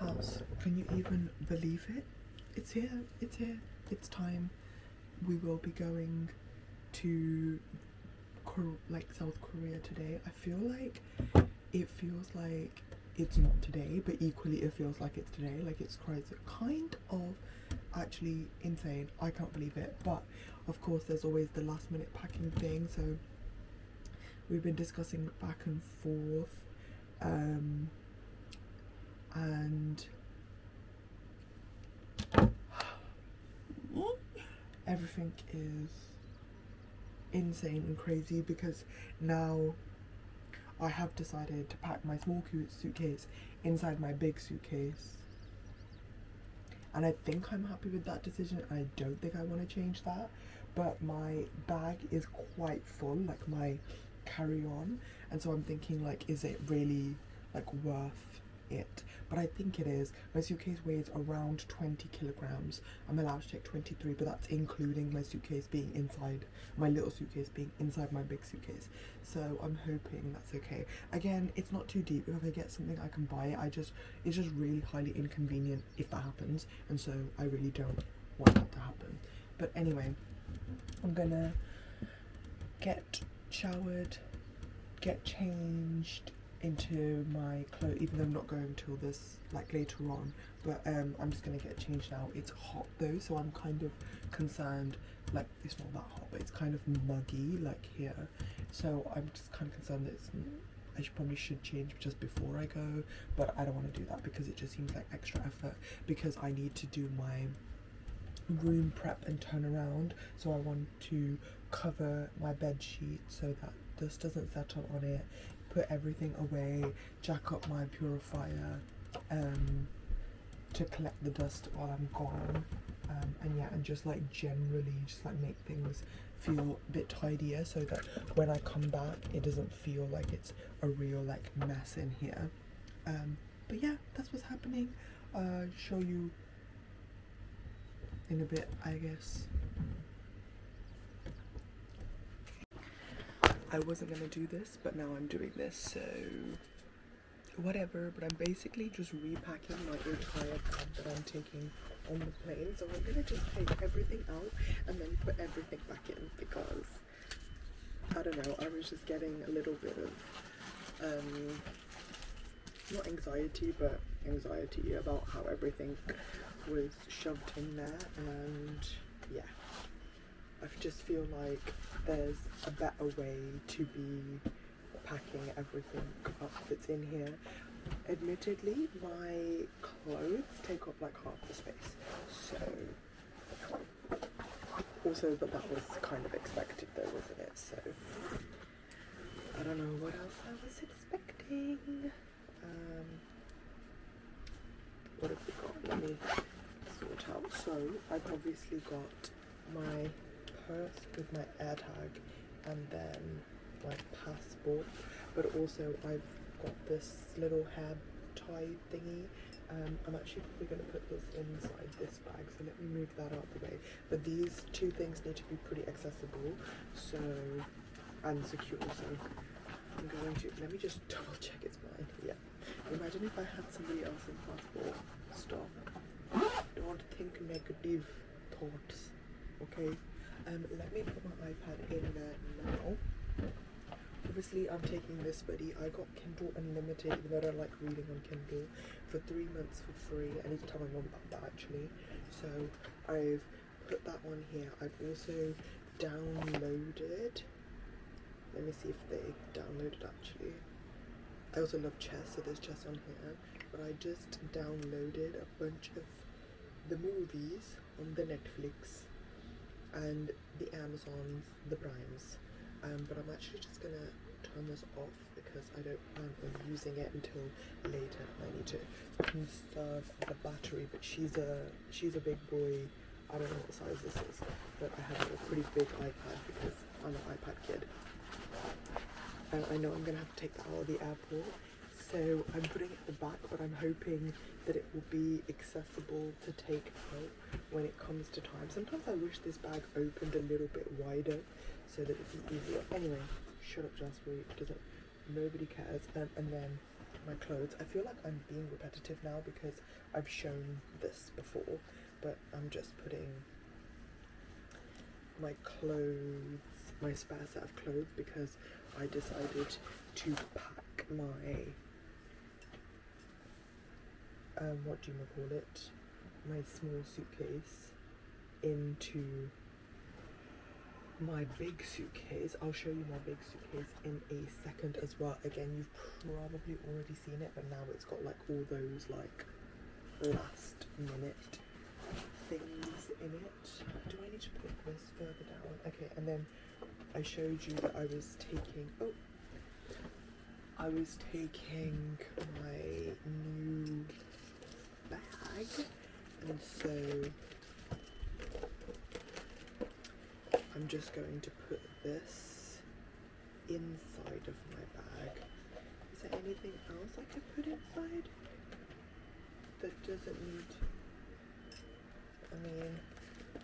House, can you even believe it? It's here, it's here, it's time. We will be going to like South Korea today. I feel like it feels like it's not today, but equally it feels like it's today. Like, it's crazy, kind of actually insane. I can't believe it, but of course there's always the last minute packing thing, so we've been discussing back and forth, and everything is insane and crazy because now I have decided to pack my small suitcase inside my big suitcase, and I think I'm happy with that decision. I don't think I want to change that, but my bag is quite full, like my carry-on, and so I'm thinking, like, is it really like worth it? But I think it is. My suitcase weighs around 20 kilograms. I'm allowed to take 23, but that's including my suitcase being inside, my little suitcase being inside my big suitcase, so I'm hoping that's okay. Again, it's not too deep. If I get something I can buy it. It's just really highly inconvenient if that happens, and so I really don't want that to happen. But anyway, I'm gonna get showered, get changed into my clothes, even though I'm not going till this, like, later on, but I'm just gonna get changed now. It's hot though, so I'm kind of concerned, like, it's not that hot, but it's kind of muggy, like, here, so I'm just kind of concerned that I probably should change just before I go, but I don't want to do that because it just seems like extra effort, because I need to do my room prep and turn around, so I want to cover my bed sheet so that dust doesn't settle on it, put everything away, jack up my purifier to collect the dust while I'm gone, and yeah, and just like generally just like make things feel a bit tidier so that when I come back it doesn't feel like it's a real like mess in here. But yeah, that's what's happening. Show you in a bit, I guess. I wasn't gonna do this, but now I'm doing this, so whatever. But I'm basically just repacking my entire bag that I'm taking on the plane, so I'm gonna just take everything out and then put everything back in, because I don't know, I was just getting a little bit of not anxiety, but anxiety about how everything was shoved in there, and yeah, I just feel like there's a better way to be packing everything up that's in here. Admittedly, my clothes take up like half the space, so also, but that was kind of expected though, wasn't it? So I don't know what else I was expecting. What have we got? Let me sort out. So I've obviously got my purse with my AirTag and then my passport, but also I've got this little hair tie thingy. I'm actually probably going to put this inside this bag, so let me move that out of the way. But these two things need to be pretty accessible, so, and secure, so I'm going to, let me just double check it's mine. Yeah, imagine if I had somebody else's passport. Stop, don't think negative thoughts, okay? Let me put my iPad in there now. Obviously, I'm taking this buddy. I got Kindle Unlimited, even though I don't like reading on Kindle, for 3 months for free. I need to tell my mum about that actually. So I've put that on here. I've also downloaded. Let me see if they downloaded actually. I also love chess, so there's chess on here. But I just downloaded a bunch of the movies on the Netflix and the Amazons, the Primes, but I'm actually just gonna turn this off because I don't plan on using it until later. I need to conserve the battery, but she's a big boy. I don't know what size this is, but I have a pretty big iPad because I'm an iPad kid, and I know I'm gonna have to take that out of the airport, so I'm putting it at the back, but I'm hoping that it will be accessible to take out when it comes to time. Sometimes I wish this bag opened a little bit wider so that it'd be easier. Anyway, shut up, Jasper. Nobody cares. And then my clothes. I feel like I'm being repetitive now because I've shown this before, but I'm just putting my clothes, my spare set of clothes, because I decided to pack my what do you call it, my small suitcase into my big suitcase. I'll show you my big suitcase in a second as well. Again, you've probably already seen it, but now it's got like all those like last minute things in it. Do I need to put this further down? Okay, and then I showed you that I was taking my new bag, and so I'm just going to put this inside of my bag. Is there anything else I could put inside that doesn't need, I mean,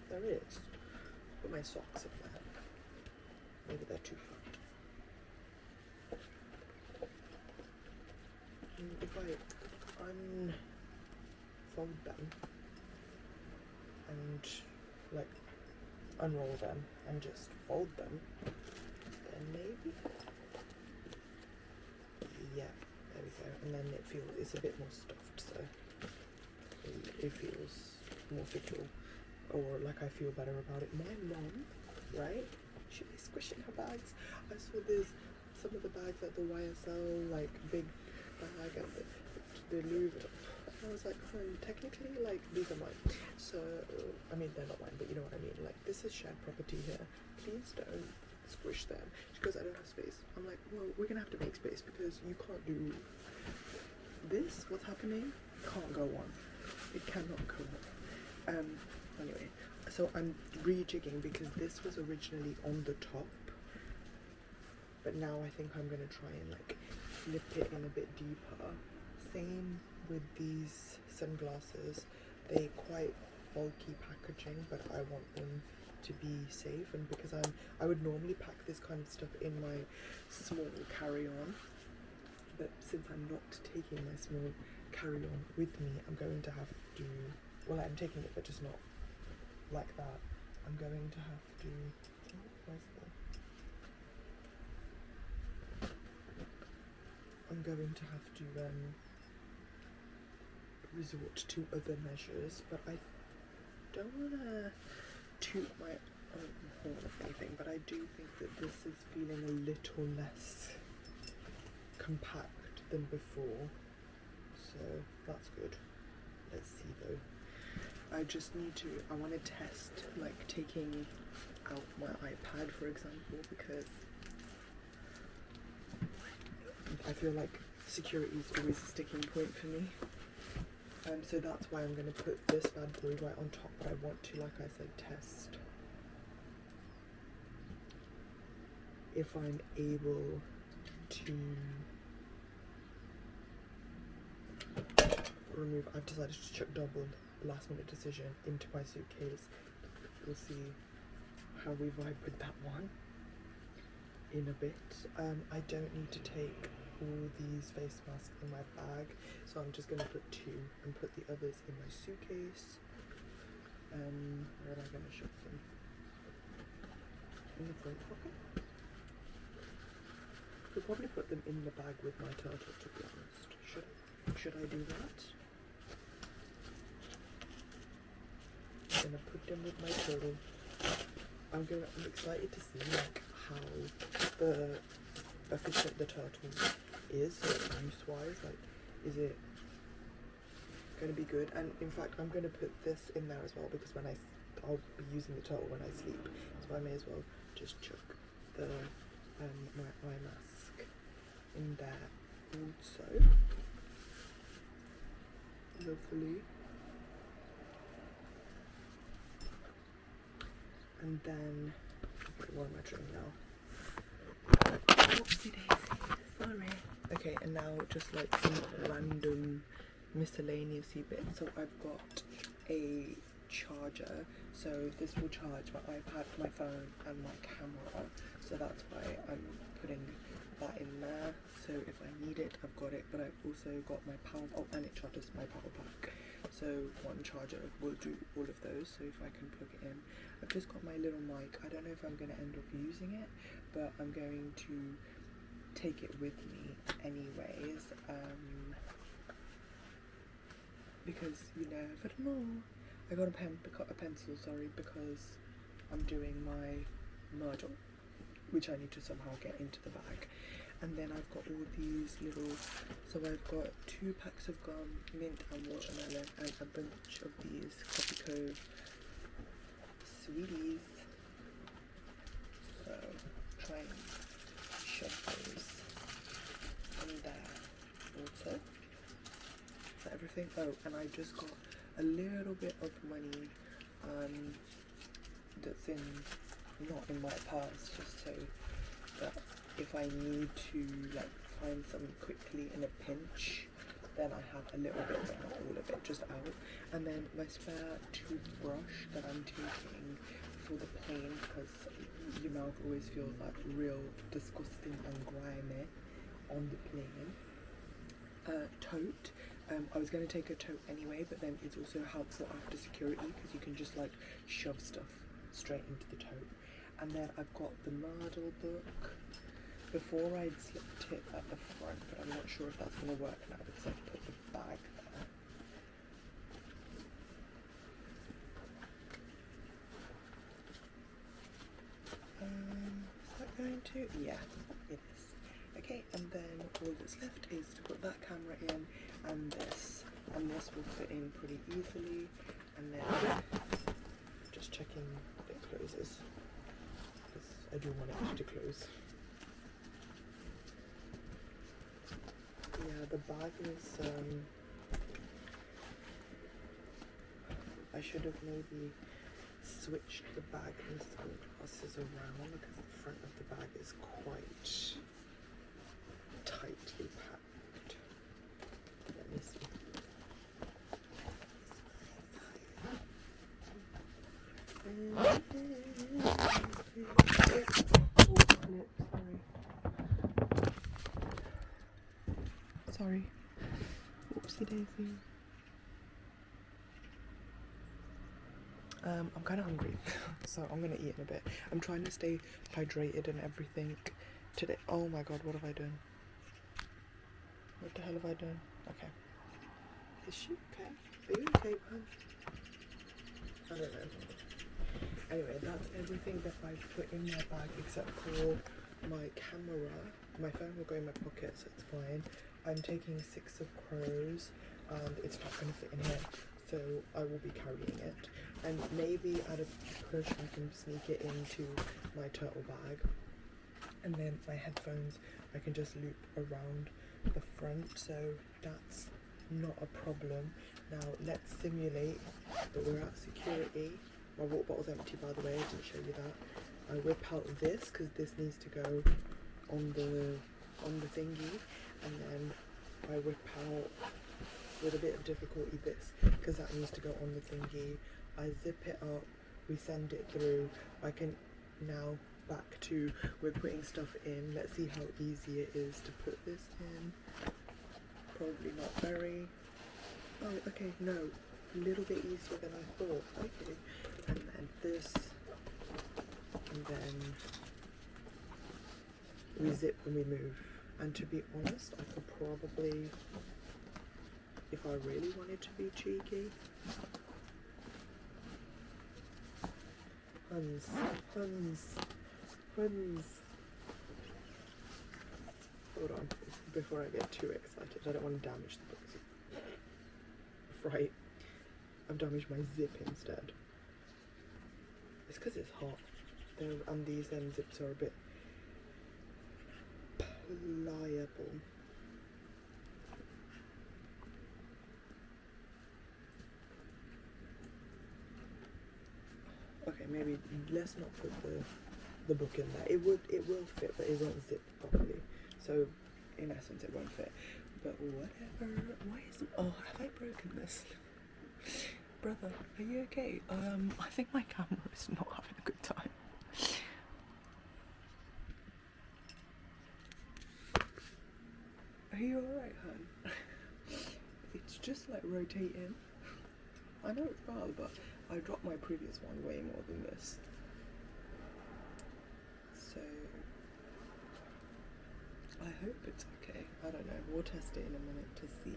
there is. Put my socks in there. Maybe they're too far. If I unfold them and like unroll them and just fold them, then maybe, yeah, there we go. And then it's a bit more stuffed, so it feels more secure, or like I feel better about it. My mom, right, she be squishing her bags. I saw some of the bags at the YSL, like big bag and the Louis Vuitton. I was like, technically, like, these are mine. So, I mean, they're not mine, but you know what I mean. Like, this is shared property here. Please don't squish them. She goes, I don't have space. I'm like, well, we're going to have to make space because you can't do this. What's happening? Can't go on. It cannot go on. Anyway, so I'm rejigging because this was originally on the top. But now I think I'm going to try and, like, flip it in a bit deeper. Same with these sunglasses. They're quite bulky packaging, but I want them to be safe, and because I would normally pack this kind of stuff in my small carry-on, but since I'm not taking my small carry-on with me, I'm going to have to, well, I'm taking it, but just not like that. I'm going to have to, where's the, I'm going to have to resort to other measures, but I don't want to toot my own horn or anything, but I do think that this is feeling a little less compact than before, so that's good. Let's see though. I want to test like taking out my iPad, for example, because I feel like security is always a sticking point for me. So that's why I'm going to put this bad boy right on top, but I want to, like I said, test if I'm able to remove. I've decided to chuck double last minute decision into my suitcase. We'll see how we vibe with that one in a bit. I don't need to take all these face masks in my bag, so I'm just going to put 2 and put the others in my suitcase. Where am I going to shove them? In the front pocket? I'll probably put them in the bag with my turtle, to be honest. Should I do that? I'm going to put them with my turtle. I'm excited to see like how efficient the turtle is, use-wise. Like, is it going to be good? And in fact, I'm going to put this in there as well, because I'll be using the turtle when I sleep, so I may as well just chuck the my eye mask in there also. Lovely. And then, what am I doing now? Oopsie daisy, sorry. Okay, and now just like some random miscellaneous bits. So I've got a charger, so this will charge my iPad, my phone and my camera, so that's why I'm putting that in there, so if I need it, I've got it. But I've also got my power, oh, and it charges my power pack, so one charger will do all of those. So if I can plug it in, I've just got my little mic. I don't know if I'm going to end up using it, but I'm going to take it with me anyways, because you never know. I got a pencil, sorry, because I'm doing my Myrtle, which I need to somehow get into the bag. And then I've got all these little, so I've got 2 packs of gum, mint and watermelon, and a bunch of these Coffee Cove sweeties. So try and shove those in there also. Is that everything? Oh, and I just got a little bit of money that's not in my purse, just so that if I need to like find some quickly in a pinch, then I have a little bit, but not all of it, just out. And then my spare toothbrush that I'm taking for the plane, because your mouth always feels like real disgusting and grimy on the plane. Tote. I was going to take a tote anyway, but then it's also helpful after security because you can just like shove stuff straight into the tote. And then I've got the Myrtle book. Before I'd slipped it at the front, but I'm not sure if that's going to work now because I've put the bag there. Is that going to? Yeah, it is. Okay, and then all that's left is to put that camera in and this will fit in pretty easily. And then just checking it closes, because I do want it to close. Yeah, the bag is, I should have maybe switched the bag and sunglasses around because the front of the bag is quite tightly packed. Let me see. Sorry. Whoopsie daisy. I'm kind of hungry, so I'm gonna eat in a bit. I'm trying to stay hydrated and everything today. Oh my god, what have I done? What the hell have I done? Okay. Is she okay? Are you okay, man? I don't know. Anyway, that's everything that I put in my bag except for my camera. My phone will go in my pocket, so it's fine. I'm taking 6 of Crows, and it's not going to fit in here, so I will be carrying it. And maybe at a push I can sneak it into my turtle bag. And then my headphones I can just loop around the front, so that's not a problem. Now let's simulate that we're at security. My water bottle's empty, by the way, I didn't show you that. I whip out this because this needs to go on the thingy, and then I whip out with a bit of difficulty this because that needs to go on the thingy. I zip it up, we send it through. I can now back to we're putting stuff in. Let's see how easy it is to put this in. Probably not very. Oh, okay, no, a little bit easier than I thought. Okay, and then this, and then we zip when we move. And to be honest, I could probably, if I really wanted to be cheeky, Huns. Hold on, before I get too excited, I don't want to damage the books. Right, I've damaged my zip instead. It's because it's hot. And these zips are a bit pliable. Okay, maybe let's not put the book in there. It will fit, but it won't zip properly. So in essence it won't fit. But whatever. Why is have I broken this? Brother, are you okay? I think my camera is not having a good time. you alright, hun? It's just like rotating. I know it's bad, but I dropped my previous one way more than this. So I hope it's okay. I don't know. We'll test it in a minute to see.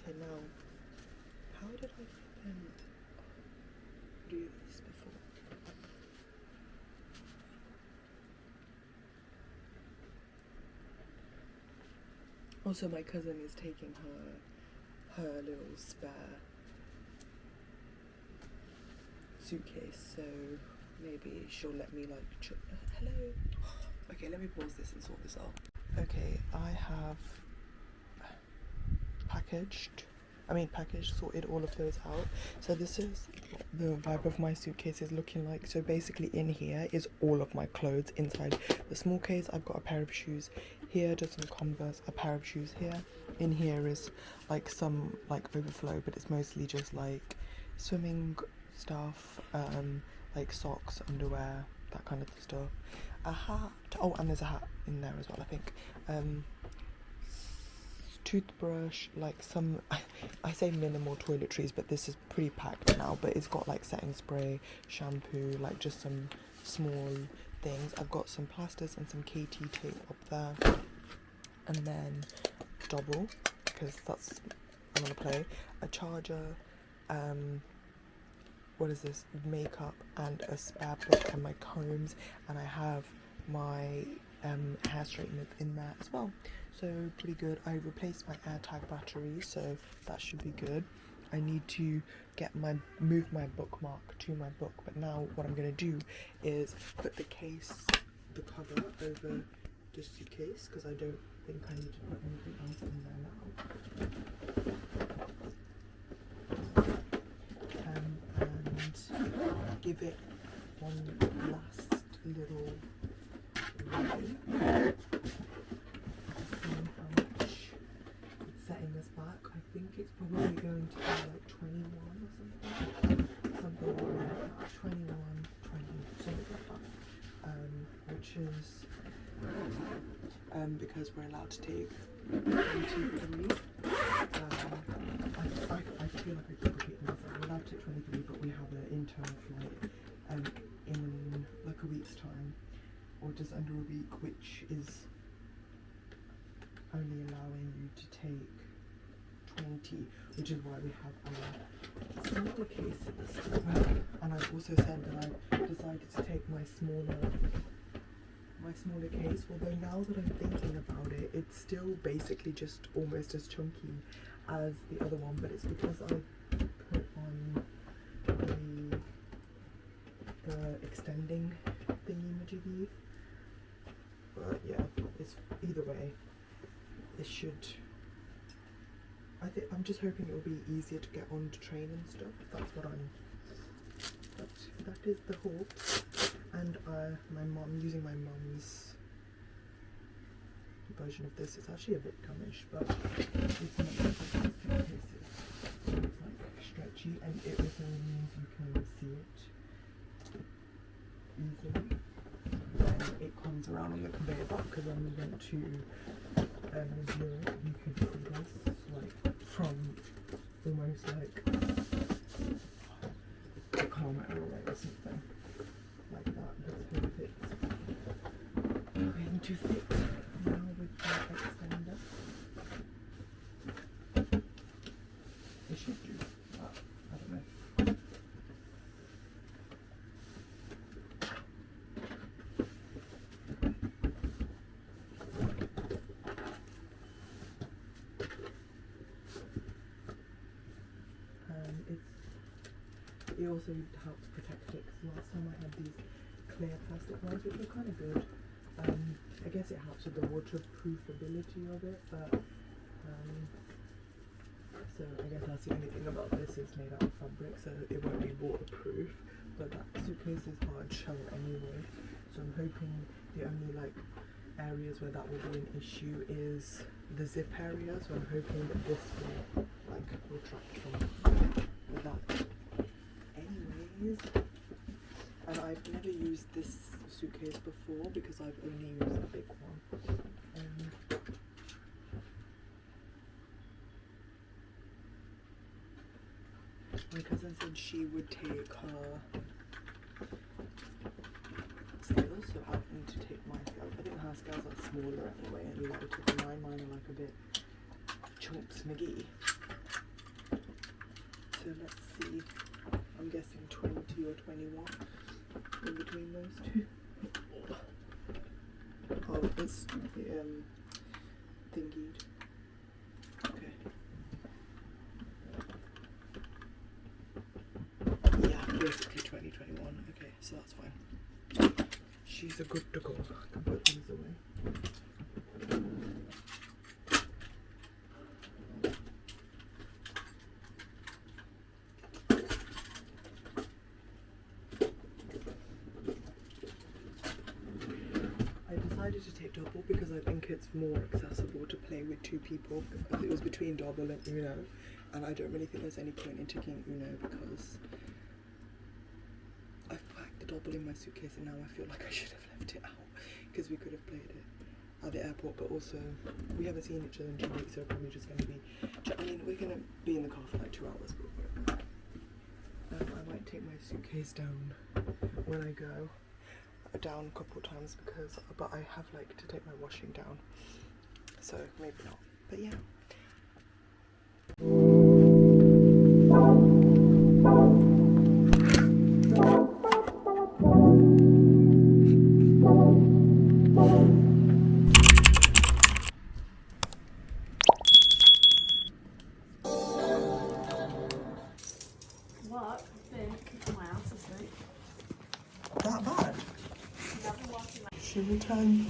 Okay, now, how did I even do this before? Also, my cousin is taking her little spare suitcase, so maybe she'll let me like hello. Okay, let me pause this and sort this out. Okay, I have packaged, sorted all of those out. So this is the vibe of my suitcase is looking like. So basically in here is all of my clothes. Inside the small case I've got a pair of shoes here, just some Converse, a pair of shoes here. In here is like some like overflow, but it's mostly just like swimming stuff, like socks, underwear, that kind of stuff. A hat, oh, and there's a hat in there as well, I think. Toothbrush, like some I say minimal toiletries, but this is pretty packed now, but it's got like setting spray, shampoo, like just some small things. I've got some plasters and some KT tape up there, and then double, because that's I'm gonna play, a charger, what is this, makeup, and a spare book, and my combs, and I have my hair straighteners in there as well. So pretty good. I replaced my AirTag battery, so that should be good. I need to move my bookmark to my book, but now what I'm going to do is put the cover over the suitcase, because I don't think I need to put anything else in there now. And give it one last little rub. Setting us back, I think it's probably going to be like 21 or something like that, 21, 20, something like that, which is because we're allowed to take 23, I feel like I keep repeating myself, we're allowed to take 23, but we have an internal flight in like a week's time, or just under a week, which is only allowing you to take 20, which is why we have our smaller cases. And I've also said that I decided to take my smaller case, although now that I'm thinking about it, it's still basically just almost as chunky as the other one, but it's because I put on the extending thingy-majiggy. But yeah, it's either way. It should, I'm just hoping it will be easier to get on to train and stuff. That's what that is the haul. And using my mum's version of this. It's actually a bit gummish, but it's not like suitcases. It's like stretchy, and it also means you can see it easily. And it comes around on the conveyor belt, because when we went to Europe, you could see this like from almost like a kilometre away or something like that. That's going to fit now with the extender. It should do, but I don't know. It also helps protect it, because last time I had these clear plastic ones, which were kind of good. I guess it helps with the waterproofability of it, but so I guess that's the only thing about this, is made out of fabric, so it won't be waterproof. But that suitcase is hard shell anyway, so I'm hoping the only like areas where that will be an issue is the zip area, so I'm hoping that this will like retract from that. And I've never used this suitcase before because I've only used the big one. My cousin said she would take her scales, so I need to take my scales. I think her scales are smaller anyway, to mine are like a bit chunky. So let's see, I'm guessing 20 or 21 in between those two. Oh, it's thingied. Okay. Yeah, basically 20, 21. Okay, so that's fine. She's a good to go. I can put things away. To take double because I think it's more accessible to play with two people. It was between double and Uno, and I don't really think there's any point in taking Uno because I've packed the double in my suitcase and now I feel like I should have left it out because we could have played it at the airport, but also we haven't seen each other in 2 weeks, so we're probably just going to be, I mean, we're going to be in the car for like 2 hours, but I might take my suitcase down when I go. Down a couple times because, but I have like to take my washing down, so maybe not, but yeah. What? I've been kicking my ass asleep. That bad? Should we turn